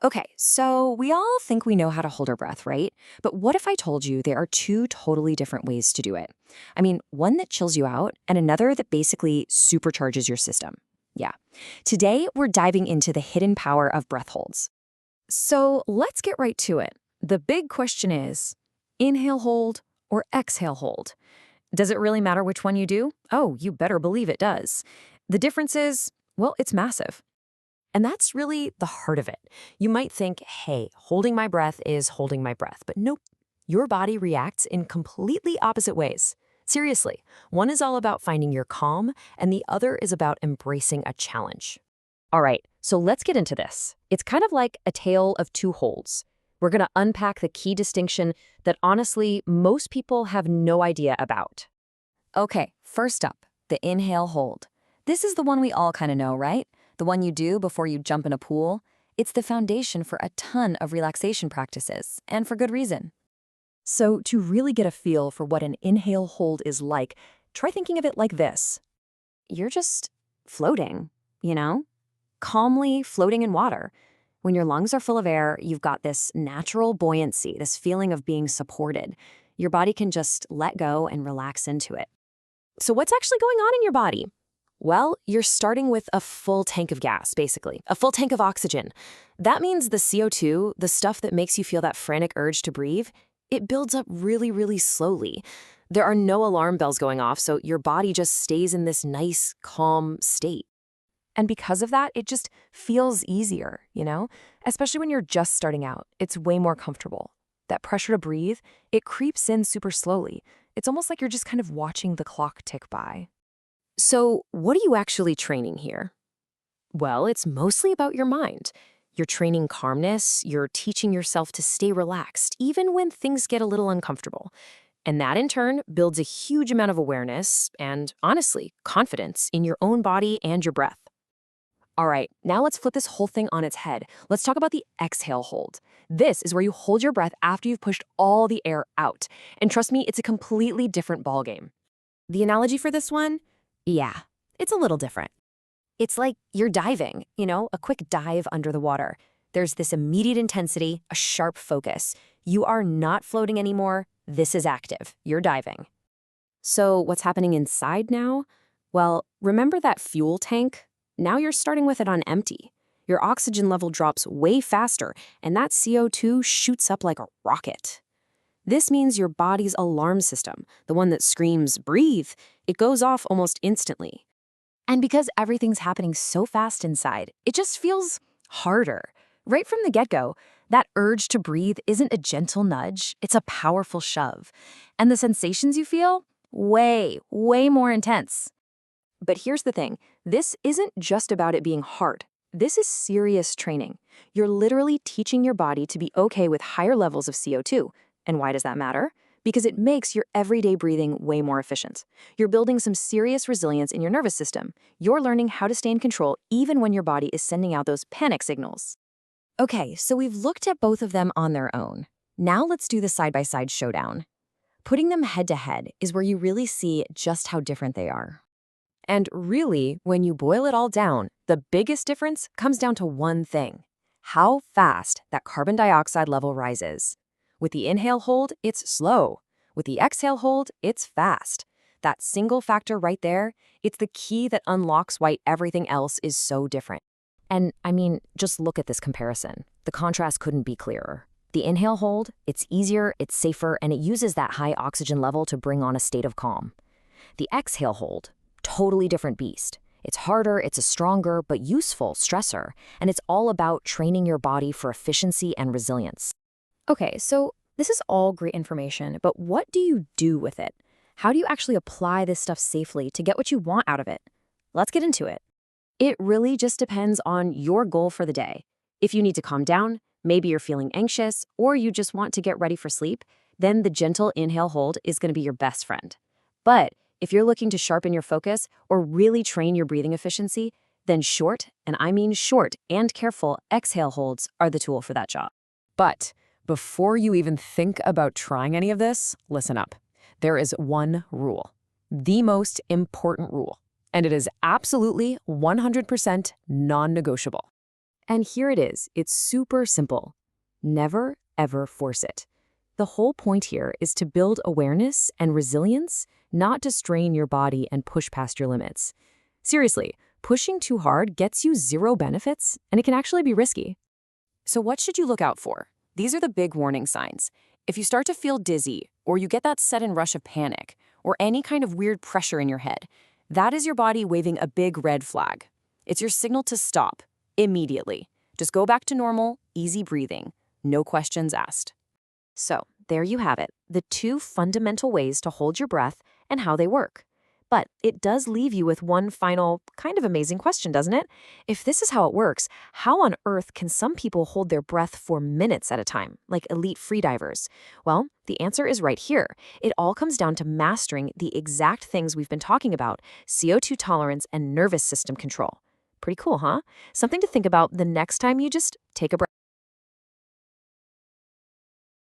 Okay, so we all think we know how to hold our breath, right? But what if I told you there are two totally different ways to do it? I mean, one that chills you out and another that basically supercharges your system. Yeah. Today, we're diving into the hidden power of breath holds. So let's get right to it. The big question is inhale, hold, or exhale, hold? Does it really matter which one you do? Oh, you better believe it does. The difference is, well, it's massive. And that's really the heart of it. You might think, hey, holding my breath is holding my breath. But nope, your body reacts in completely opposite ways. Seriously, one is all about finding your calm, and the other is about embracing a challenge. All right, so let's get into this. It's kind of like a tale of two holds. We're going to unpack the key distinction that honestly, most people have no idea about. Okay, first up, the inhale hold. This is the one we all kind of know, right? The one you do before you jump in a pool. It's the foundation for a ton of relaxation practices, and for good reason. So, to really get a feel for what an inhale hold is like, try thinking of it like this. You're just floating, you know? Calmly floating in water. When your lungs are full of air, you've got this natural buoyancy, this feeling of being supported. Your body can just let go and relax into it. So what's actually going on in your body? Well, you're starting with a full tank of gas, basically, a full tank of oxygen. That means the CO2, the stuff that makes you feel that frantic urge to breathe, it builds up really, really slowly. There are no alarm bells going off, so your body just stays in this nice, calm state. And because of that, it just feels easier, you know? Especially when you're just starting out, it's way more comfortable. That pressure to breathe, it creeps in super slowly. It's almost like you're just kind of watching the clock tick by. So, what are you actually training here? Well, it's mostly about your mind. You're training calmness, you're teaching yourself to stay relaxed, even when things get a little uncomfortable. And that in turn builds a huge amount of awareness and, honestly, confidence in your own body and your breath. All right, now let's flip this whole thing on its head. Let's talk about the exhale hold. This is where you hold your breath after you've pushed all the air out. And trust me, it's a completely different ballgame. The analogy for this one? Yeah, it's a little different. It's like you're diving, a quick dive under the water. There's this immediate intensity, a sharp focus. You are not floating anymore. This is active. You're diving. So what's happening inside now? Well, remember that fuel tank? Now you're starting with it on empty. Your oxygen level drops way faster, and that CO2 shoots up like a rocket. This means your body's alarm system, the one that screams, breathe, it goes off almost instantly. And because everything's happening so fast inside, it just feels harder. Right from the get-go, that urge to breathe isn't a gentle nudge, it's a powerful shove. And the sensations you feel? Way, way more intense. But here's the thing, this isn't just about it being hard. This is serious training. You're literally teaching your body to be okay with higher levels of CO2. And why does that matter? Because it makes your everyday breathing way more efficient. You're building some serious resilience in your nervous system. You're learning how to stay in control even when your body is sending out those panic signals. Okay, so we've looked at both of them on their own. Now let's do the side-by-side showdown. Putting them head-to-head is where you really see just how different they are. And really, when you boil it all down, the biggest difference comes down to one thing: how fast that carbon dioxide level rises. With the inhale hold, it's slow. With the exhale hold, it's fast. That single factor right there, it's the key that unlocks why everything else is so different. And I mean, just look at this comparison. The contrast couldn't be clearer. The inhale hold, it's easier, it's safer, and it uses that high oxygen level to bring on a state of calm. The exhale hold, totally different beast. It's harder, it's a stronger but useful stressor, and it's all about training your body for efficiency and resilience. Okay, so this is all great information, but what do you do with it? How do you actually apply this stuff safely to get what you want out of it? Let's get into it. It really just depends on your goal for the day. If you need to calm down, maybe you're feeling anxious, or you just want to get ready for sleep, then the gentle inhale hold is going to be your best friend. But if you're looking to sharpen your focus or really train your breathing efficiency, then short, and I mean short and careful exhale holds are the tool for that job. But before you even think about trying any of this, listen up. There is one rule, the most important rule, and it is absolutely 100% non-negotiable. And here it is. It's super simple. Never, ever force it. The whole point here is to build awareness and resilience, not to strain your body and push past your limits. Seriously, pushing too hard gets you zero benefits, and it can actually be risky. So what should you look out for? These are the big warning signs. If you start to feel dizzy, or you get that sudden rush of panic, or any kind of weird pressure in your head, that is your body waving a big red flag. It's your signal to stop, immediately. Just go back to normal, easy breathing. No questions asked. So, there you have it, the two fundamental ways to hold your breath and how they work. But it does leave you with one final, kind of amazing question, doesn't it? If this is how it works, how on earth can some people hold their breath for minutes at a time, like elite freedivers? Well, the answer is right here. It all comes down to mastering the exact things we've been talking about: CO2 tolerance and nervous system control. Pretty cool, huh? Something to think about the next time you just take a breath.